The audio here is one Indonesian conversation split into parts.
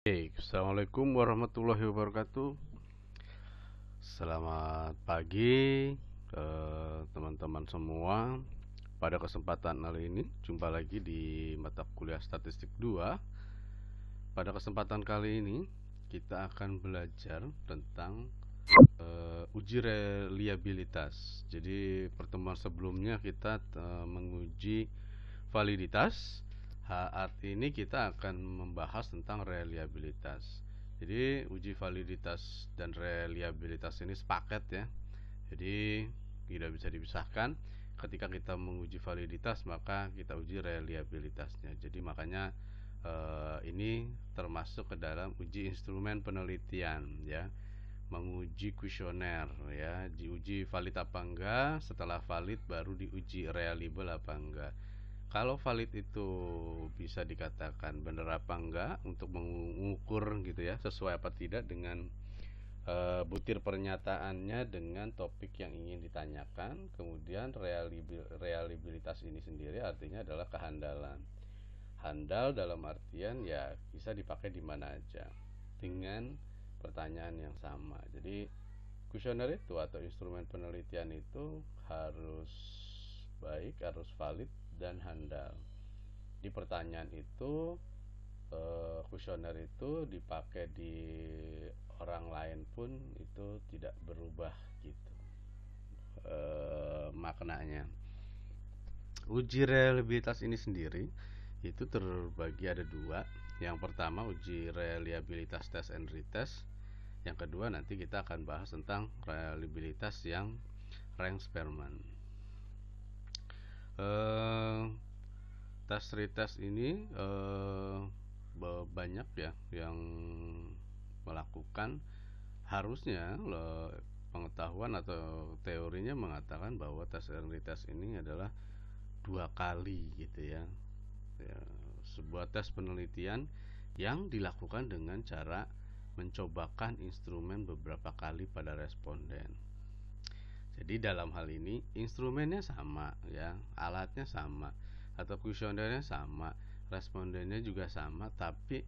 Assalamualaikum warahmatullahi wabarakatuh. Selamat pagi, teman-teman semua. Pada kesempatan kali ini, jumpa lagi di mata kuliah Statistik 2. Pada kesempatan kali ini, kita akan belajar tentang uji reliabilitas. Jadi, pertemuan sebelumnya kita menguji validitas. Saat ini kita akan membahas tentang reliabilitas. Jadi uji validitas dan reliabilitas ini sepaket ya. Jadi tidak bisa dipisahkan. Ketika kita menguji validitas maka kita uji reliabilitasnya. Jadi makanya ini termasuk ke dalam uji instrumen penelitian ya. Menguji kuesioner ya, diuji valid apa enggak, setelah valid baru diuji reliable apa enggak. Kalau valid itu bisa dikatakan benar apa enggak untuk mengukur gitu ya, sesuai apa tidak dengan butir pernyataannya dengan topik yang ingin ditanyakan. Kemudian reliabilitas ini sendiri artinya adalah kehandalan. Handal dalam artian ya bisa dipakai di mana aja dengan pertanyaan yang sama. Jadi kuesioner itu atau instrumen penelitian itu harus baik, harus valid dan handal. Di pertanyaan itu kuesioner itu dipakai di orang lain pun itu tidak berubah gitu maknanya. Uji reliabilitas ini sendiri itu terbagi ada dua. Yang pertama uji reliabilitas test and retest. Yang kedua nanti kita akan bahas tentang reliabilitas yang rank Spearman. Tes retest ini banyak ya yang melakukan. Harusnya pengetahuan atau teorinya mengatakan bahwa tes and retest ini adalah 2 kali gitu ya. Sebuah tes penelitian yang dilakukan dengan cara mencobakan instrumen beberapa kali pada responden. Jadi dalam hal ini instrumennya sama ya, alatnya sama, atau kuesionernya sama, respondennya juga sama, tapi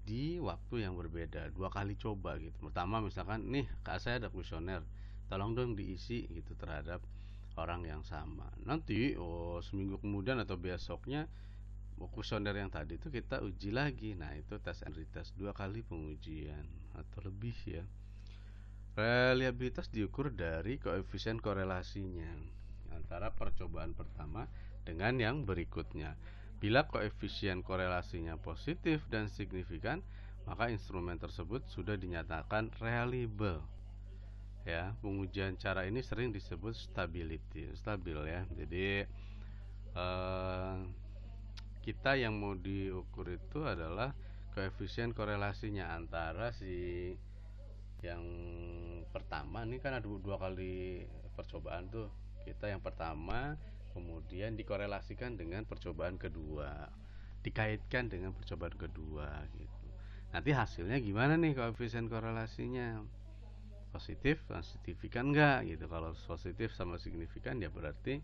di waktu yang berbeda, 2 kali coba gitu. Pertama misalkan nih kak saya ada kuesioner, tolong dong diisi gitu terhadap orang yang sama. Nanti seminggu kemudian atau besoknya kuesioner yang tadi itu kita uji lagi. Nah itu tes and retest, 2 kali pengujian atau lebih ya. Reliabilitas diukur dari koefisien korelasinya antara percobaan pertama dengan yang berikutnya. Bila koefisien korelasinya positif dan signifikan, maka instrumen tersebut sudah dinyatakan reliable. Ya, pengujian cara ini sering disebut stabil ya. Jadi kita yang mau diukur itu adalah koefisien korelasinya antara si yang pertama. Ini kan ada 2 kali percobaan tuh. Kita yang pertama kemudian dikorelasikan dengan percobaan kedua, dikaitkan dengan percobaan kedua gitu. Nanti hasilnya gimana nih koefisien korelasinya? Positif dan signifikan enggak gitu. Kalau positif sama signifikan ya berarti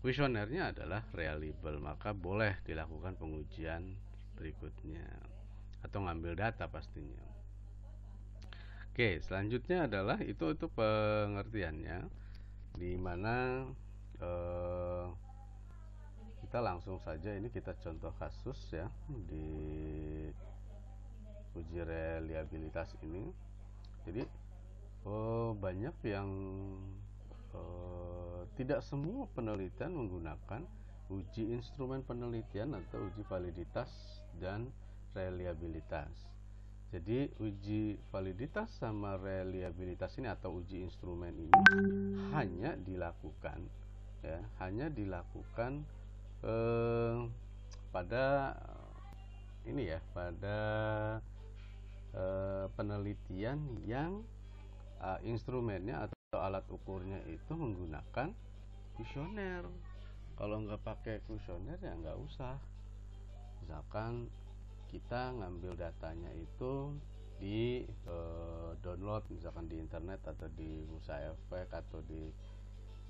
kuesionernya adalah reliable, maka boleh dilakukan pengujian berikutnya atau ngambil data pastinya. Oke, selanjutnya adalah itu pengertiannya, di mana kita langsung saja ini kita contoh kasus ya di uji reliabilitas ini. Jadi banyak yang tidak semua penelitian menggunakan uji instrumen penelitian atau uji validitas dan reliabilitas. Jadi uji validitas sama reliabilitas ini atau uji instrumen ini hanya dilakukan pada ini ya, pada penelitian yang instrumennya atau alat ukurnya itu menggunakan kuesioner. Kalau nggak pakai kuesioner ya nggak usah. Misalkan kita ngambil datanya itu di download misalkan di internet atau di Musa Efek atau di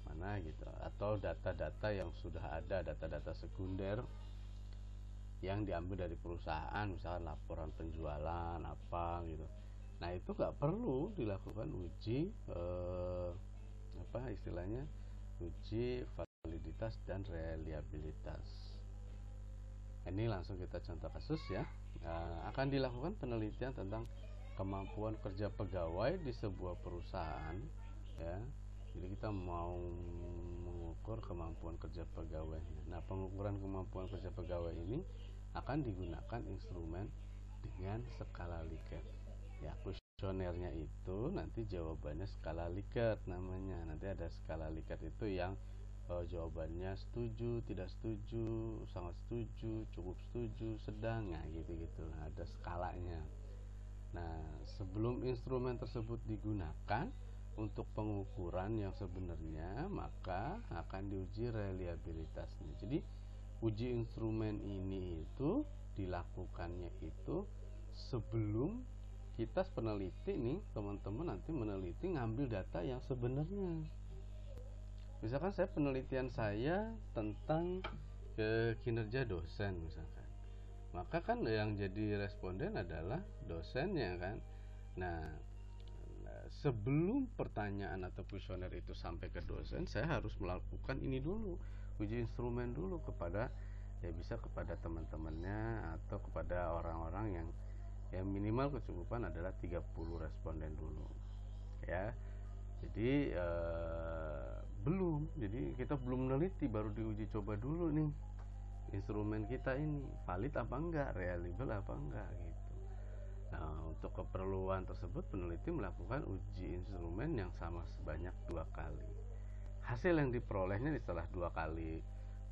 mana gitu, atau data-data yang sudah ada, data-data sekunder yang diambil dari perusahaan, misalkan laporan penjualan apa gitu. Nah itu nggak perlu dilakukan uji apa istilahnya, uji validitas dan reliabilitas. Ini langsung kita contoh kasus ya. Akan dilakukan penelitian tentang kemampuan kerja pegawai di sebuah perusahaan ya. Jadi kita mau mengukur kemampuan kerja pegawainya. Nah, pengukuran kemampuan kerja pegawai ini akan digunakan instrumen dengan skala Likert. Ya, kuesionernya itu nanti jawabannya skala Likert namanya. Nanti ada skala Likert itu yang jawabannya setuju, tidak setuju, sangat setuju, cukup setuju, sedang, nah gitu-gitu. Nah, ada skalanya. Nah, sebelum instrumen tersebut digunakan untuk pengukuran yang sebenarnya, maka akan diuji reliabilitasnya. Jadi, uji instrumen ini itu dilakukannya itu sebelum kita peneliti nih, teman-teman nanti meneliti ngambil data yang sebenarnya. Misalkan saya penelitian saya tentang kinerja dosen misalkan, maka kan yang jadi responden adalah dosennya kan. Nah, sebelum pertanyaan atau kuesioner itu sampai ke dosen, saya harus melakukan ini dulu, uji instrumen dulu kepada ya bisa kepada teman-temannya atau kepada orang-orang yang minimal kecukupan adalah 30 responden dulu ya. Jadi jadi kita belum meneliti, baru diuji coba dulu nih instrumen kita ini valid apa enggak, reliable apa enggak gitu. Nah, untuk keperluan tersebut peneliti melakukan uji instrumen yang sama sebanyak 2 kali. Hasil yang diperolehnya setelah 2 kali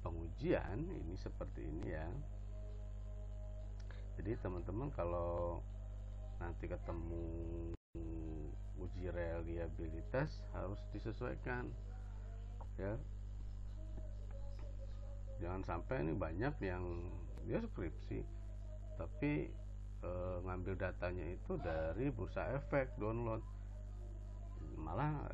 pengujian ini seperti ini ya. Jadi teman-teman kalau nanti ketemu uji reliabilitas harus disesuaikan ya. Jangan sampai ini banyak yang dia skripsi tapi ngambil datanya itu dari bursa efek download, malah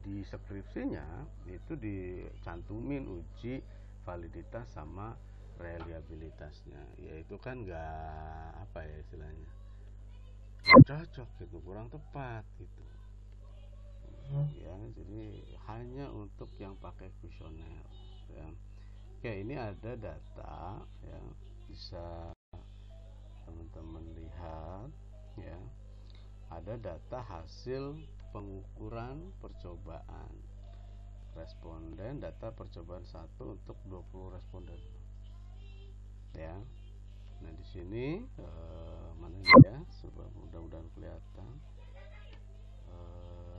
di skripsinya itu dicantumin uji validitas sama reliabilitasnya, yaitu kan nggak apa ya istilahnya, cocok gitu, kurang tepat gitu ya. Jadi hanya untuk yang pakai kuesioner ya. Oke, ini ada data ya, bisa teman-teman lihat ya. Ada data hasil pengukuran percobaan responden, data percobaan 1 untuk 20 responden ya. Nah di sini mana ya, supaya mudah-mudahan kelihatan.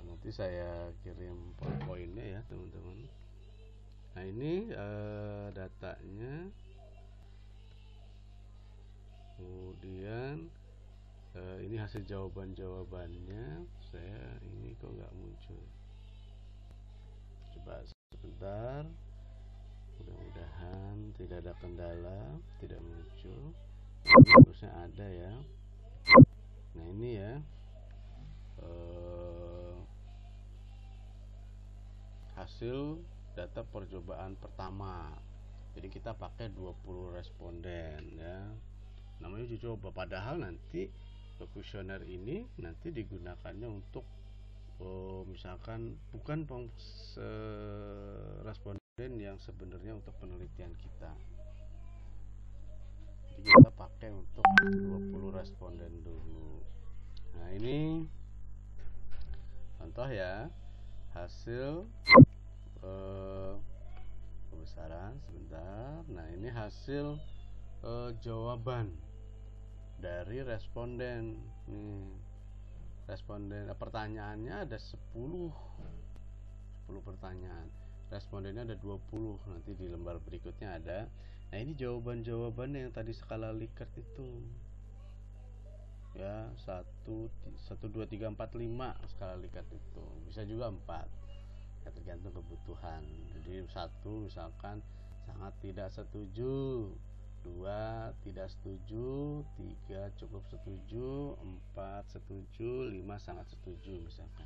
Nanti saya kirim poin-poinnya ya teman-teman. Nah ini datanya, kemudian ini hasil jawabannya. Saya ini kok nggak muncul, coba sebentar, mudah-mudahan tidak ada kendala, tidak muncul. Ini harusnya ada ya. Nah ini ya hasil data percobaan pertama. Jadi kita pakai 20 responden ya, namanya uji coba. Padahal nanti kuesioner ini nanti digunakannya untuk misalkan bukan responden yang sebenarnya untuk penelitian kita. Jadi kita pakai untuk 20 responden dulu. Nah ini contoh ya, hasil pembesaran sebentar. Nah ini hasil jawaban dari responden nih. Responden pertanyaannya ada 10 pertanyaan, respondennya ada 20. Nanti di lembar berikutnya ada. Nah ini jawaban-jawabannya yang tadi skala Likert itu ya, 1, 2, 3, 4, 5 skala Likert itu, bisa juga 4 ya, tergantung kebutuhan. Jadi 1 misalkan sangat tidak setuju, 2 tidak setuju, 3 cukup setuju, 4 setuju, 5 sangat setuju misalkan.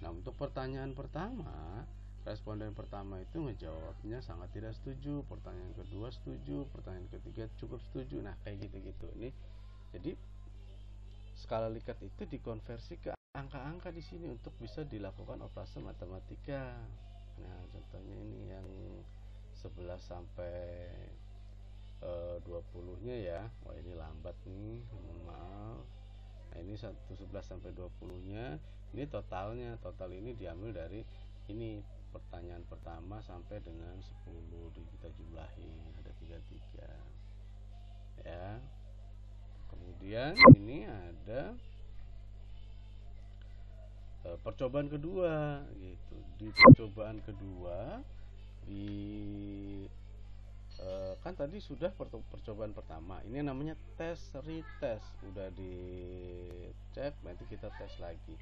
Nah untuk pertanyaan pertama, responden pertama itu ngejawabnya sangat tidak setuju, pertanyaan kedua setuju, pertanyaan ketiga cukup setuju. Nah, kayak gitu-gitu. Ini jadi skala Likert itu dikonversi ke angka-angka di sini untuk bisa dilakukan operasi matematika. Nah, contohnya ini yang 11 sampai 20-nya ya. Wah, ini lambat nih, mohon maaf. Nah, ini 11 sampai 20-nya. Ini totalnya. Total ini diambil dari ini pertanyaan pertama sampai dengan 10 kita jumlahin, ada 33 ya. Kemudian ini ada percobaan kedua gitu. Di percobaan kedua kan tadi sudah percobaan pertama, ini namanya tes retest, udah dicek, nanti kita tes lagi.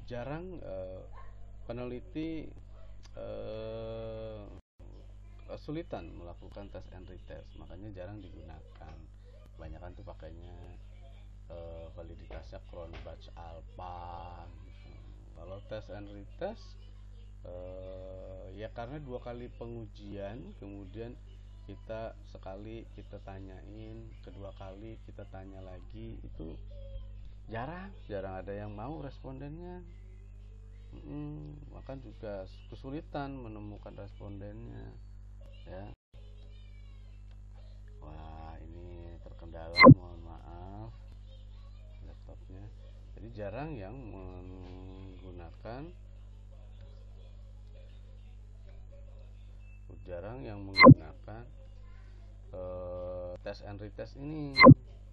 Jarang peneliti kesulitan melakukan tes and retest, makanya jarang digunakan. Kebanyakan tuh pakainya validitasnya Cronbach alpha gitu. Kalau tes and retest ya karena 2 kali pengujian, kemudian sekali kita tanyain, kedua kali kita tanya lagi, itu jarang ada yang mau respondennya. Maka juga kesulitan menemukan respondennya ya. Wah, ini terkendala, mohon maaf laptopnya. Jadi jarang yang menggunakan tes and retest ini,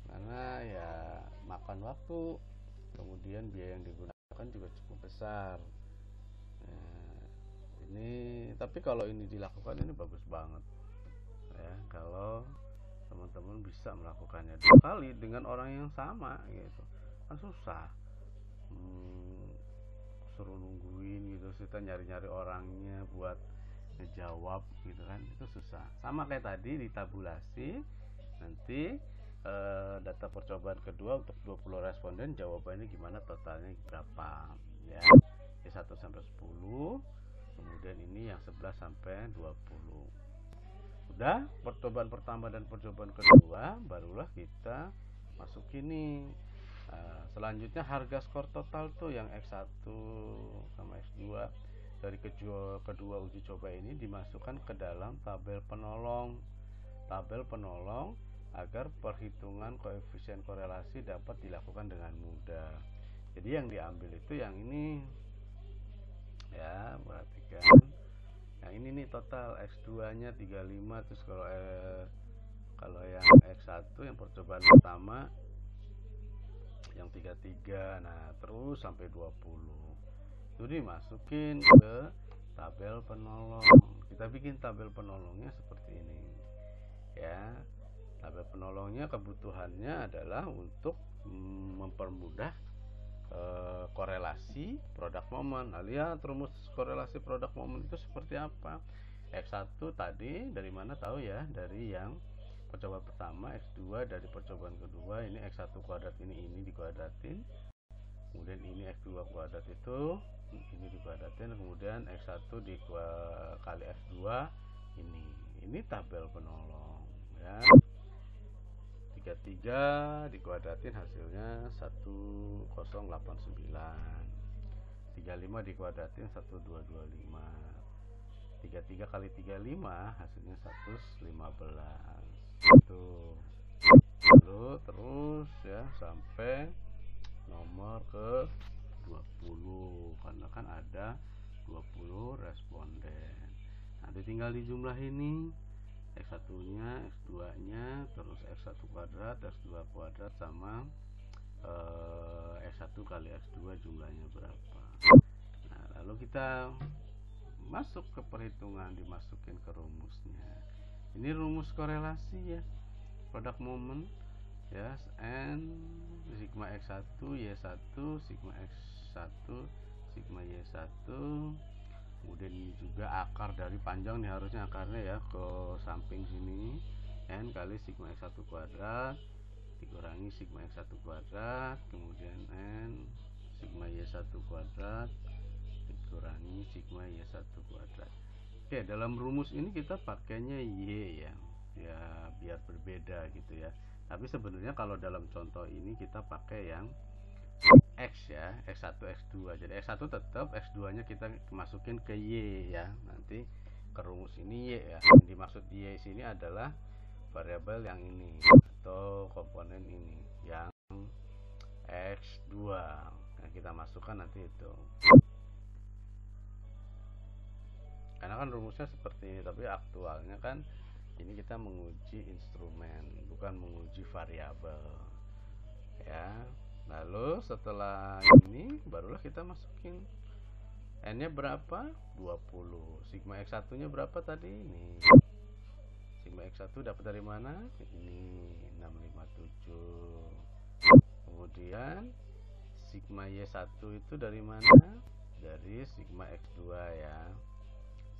karena ya makan waktu, kemudian biaya yang digunakan juga cukup besar. Ini tapi kalau ini dilakukan ini bagus banget ya, kalau teman-teman bisa melakukannya 2 kali dengan orang yang sama gitu. Kan susah, suruh nungguin gitu, kita nyari-nyari orangnya buat ngejawab gitu kan, itu susah. Sama kayak tadi di tabulasi, nanti data percobaan kedua untuk 20 responden, jawabannya gimana, totalnya berapa ya, 1 sampai 10. Kemudian ini yang 11 sampai 20. Udah percobaan pertama dan percobaan kedua, barulah kita masuk ini. Selanjutnya harga skor total tuh yang X1 sama X2 dari kedua uji coba ini dimasukkan ke dalam tabel penolong agar perhitungan koefisien korelasi dapat dilakukan dengan mudah. Jadi yang diambil itu yang ini ya, perhatikan. Yang ini nih total X2 nya 35, terus kalau yang X1 yang percobaan pertama yang 33, nah terus sampai 20 itu dimasukin ke tabel penolong. Kita bikin tabel penolongnya seperti ini ya. Tabel penolongnya kebutuhannya adalah untuk mempermudah korelasi produk momen. Nah, lihat rumus korelasi produk momen itu seperti apa. X1 tadi dari mana tahu ya, dari yang percobaan pertama, X2 dari percobaan kedua. Ini X1 kuadrat ini dikuadratin, kemudian ini X2 kuadrat itu ini dikuadratin, kemudian X1 kali X2 ini tabel penolong ya. 33 dikuadratin hasilnya 1089, 35 dikuadratin 1225, 33 kali 35 hasilnya 115. Terus ya sampai nomor ke 20, karena kan ada 20 responden. Nanti tinggal dijumlah ini, X1 nya, X2 nya, terus X1 kuadrat, X2 kuadrat, sama X1 kali X2 jumlahnya berapa. Nah, lalu kita masuk ke perhitungan, dimasukin ke rumusnya. Ini rumus korelasi ya, produk momen ya, N sigma X1 Y1 sigma X1 sigma Y1. Kemudian ini juga akar dari panjang nih, harusnya akarnya ya ke samping sini, N kali sigma X1 kuadrat dikurangi sigma X1 kuadrat, kemudian N sigma Y1 kuadrat kurangi sigma Y1 kuadrat. Oke, dalam rumus ini kita pakainya Y ya. Ya, biar berbeda gitu ya. Tapi sebenarnya kalau dalam contoh ini kita pakai yang X ya, X1, X2. Jadi X1 tetap, X2-nya kita masukin ke Y ya. Nanti ke rumus ini Y ya. Yang dimaksud Y sini adalah variabel yang ini atau komponen ini yang X2. Nah, kita masukkan nanti itu. Karena kan rumusnya seperti ini, tapi aktualnya kan ini kita menguji instrumen, bukan menguji variabel. Ya. Lalu setelah ini barulah kita masukin N-nya berapa? 20. Sigma X1-nya berapa tadi? Ini. Sigma X1 dapat dari mana? Ini 657. Kemudian sigma Y1 itu dari mana? Dari sigma X2 ya.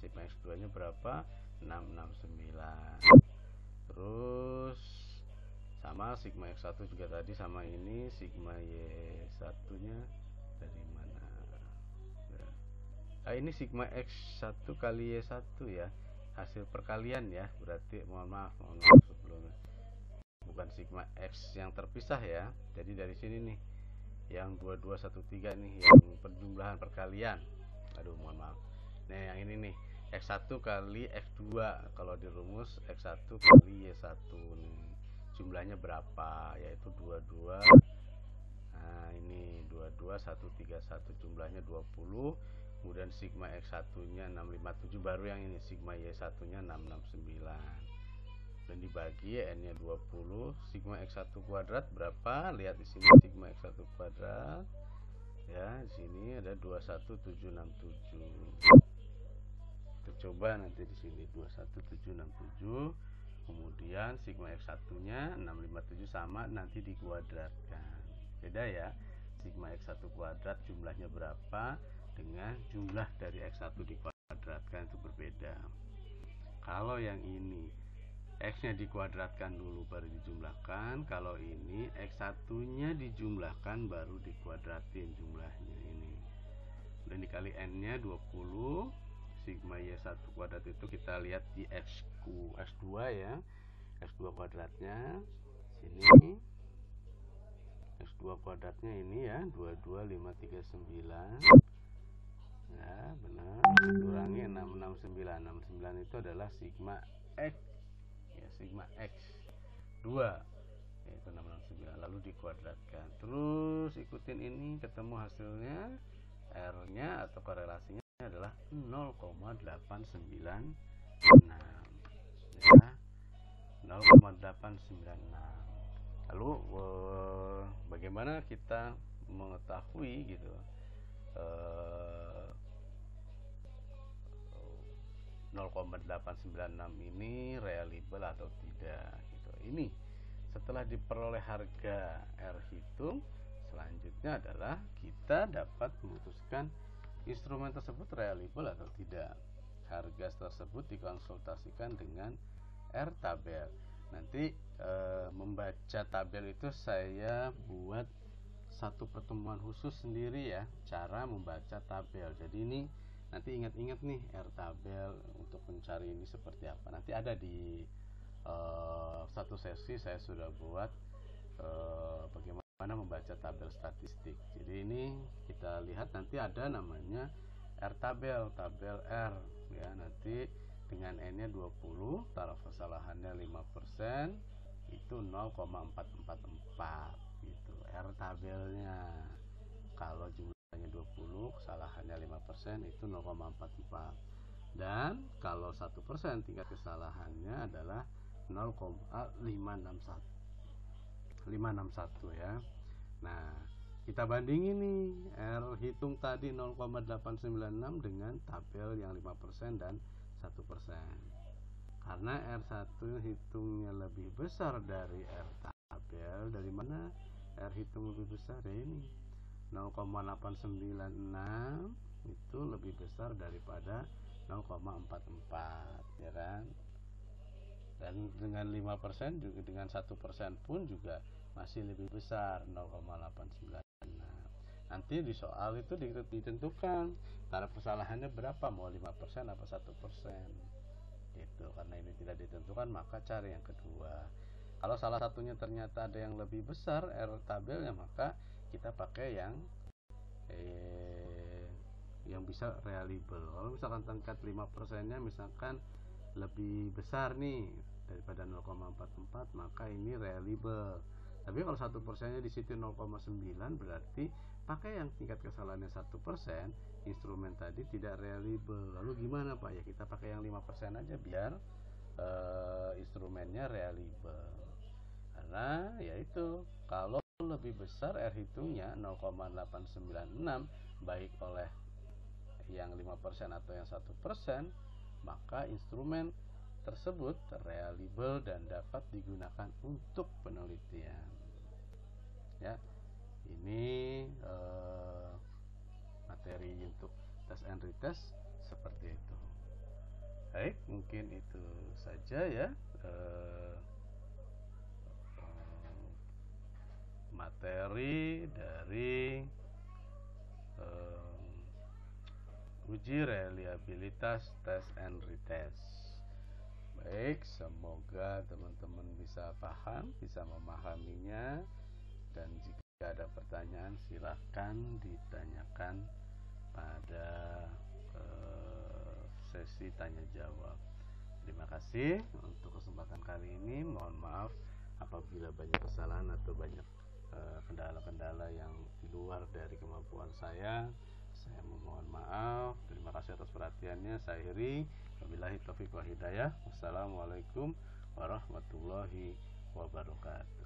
Sigma X2 nya berapa? 669. Terus sama sigma X1 juga tadi sama ini. Sigma Y1 nya dari mana? Nah, ini sigma X1 kali Y1 ya, hasil perkalian ya, berarti mohon maaf sebelumnya, bukan sigma X yang terpisah ya. Jadi dari sini nih yang 2213 nih yang penjumlahan perkalian, aduh mohon maaf. Nah yang ini nih X1 kali X2, kalau di rumus X1 kali Y1 nih jumlahnya berapa, yaitu 22. Nah ini 22131 jumlahnya 20. Kemudian sigma X1 nya 657, baru yang ini sigma Y1 nya 669, dan dibagi N nya 20. Sigma X1 kuadrat berapa? Lihat di sini sigma X1 kuadrat ya, di sini ada 21767. Kita coba nanti di sini 21767. Kemudian sigma X1 nya 657 sama nanti dikuadratkan. Beda ya, sigma X1 kuadrat jumlahnya berapa dengan jumlah dari X1 dikuadratkan itu berbeda. Kalau yang ini X nya dikuadratkan dulu baru dijumlahkan, kalau ini X1 nya dijumlahkan baru dikuadratin jumlahnya ini. Dan dikali N nya 20. Sigma Y1 kuadrat itu kita lihat di X2 ya, X2 kuadratnya sini, X2 kuadratnya ini ya 22539 ya, benar, dikurangi 669. 669 itu adalah sigma X ya, sigma X2 yaitu 669, lalu dikuadratkan. Terus ikutin ini, ketemu hasilnya, R nya atau korelasinya adalah 0,896 ya, 0,896. Lalu bagaimana kita mengetahui gitu 0,896 ini reliable atau tidak gitu. Ini setelah diperoleh harga R hitung, selanjutnya adalah kita dapat memutuskan instrumen tersebut reliable atau tidak. Harga tersebut dikonsultasikan dengan R tabel. Nanti membaca tabel itu saya buat satu pertemuan khusus sendiri ya, cara membaca tabel. Jadi ini nanti ingat-ingat nih R tabel untuk mencari ini seperti apa. Nanti ada di satu sesi saya sudah buat bagaimana membaca tabel statistik. Jadi ini kita lihat nanti ada namanya R tabel, tabel R ya. Nanti dengan N nya 20, taraf kesalahannya 5%, itu 0,444 gitu R tabelnya. Kalau jumlahnya 20, kesalahannya 5%, itu 0,44. Dan kalau 1% tingkat kesalahannya adalah 0,561 ya. Nah, kita bandingin nih R hitung tadi 0,896 dengan tabel yang 5% dan 1%. Karena R1 hitungnya lebih besar dari R tabel, dari mana R hitung lebih besar? Ya ini 0,896 itu lebih besar daripada 0,44 ya kan. Dan dengan 5% juga, dengan 1% pun juga masih lebih besar 0,896. Nanti di soal itu ditentukan taraf kesalahannya berapa, mau 5% apa 1%. Gitu. Karena ini tidak ditentukan, maka cari yang kedua. Kalau salah satunya ternyata ada yang lebih besar error tabelnya, maka kita pakai yang bisa reliable. Kalau misalkan tingkat 5% nya misalkan lebih besar nih daripada 0,44, maka ini reliable. Tapi kalau 1%-nya di situ 0,9, berarti pakai yang tingkat kesalahannya 1%, instrumen tadi tidak reliable. Lalu gimana Pak? Ya kita pakai yang 5% aja biar instrumennya reliable. Karena yaitu kalau lebih besar R hitungnya 0,896 baik oleh yang 5% atau yang 1%, maka instrumen tersebut reliable dan dapat digunakan untuk penelitian. Ya, ini materi untuk tes and retest seperti itu. Baik, mungkin itu saja ya materi dari uji reliabilitas tes and retest. Baik, semoga teman-teman bisa paham, bisa memahaminya, dan jika ada pertanyaan silahkan ditanyakan pada sesi tanya jawab. Terima kasih untuk kesempatan kali ini. Mohon maaf apabila banyak kesalahan atau banyak kendala-kendala yang di luar dari kemampuan saya. Saya memohon maaf. Terima kasih atas perhatiannya. Saya akhiri. Wabillahi taufiq wal hidayah. Wassalamualaikum warahmatullahi wabarakatuh.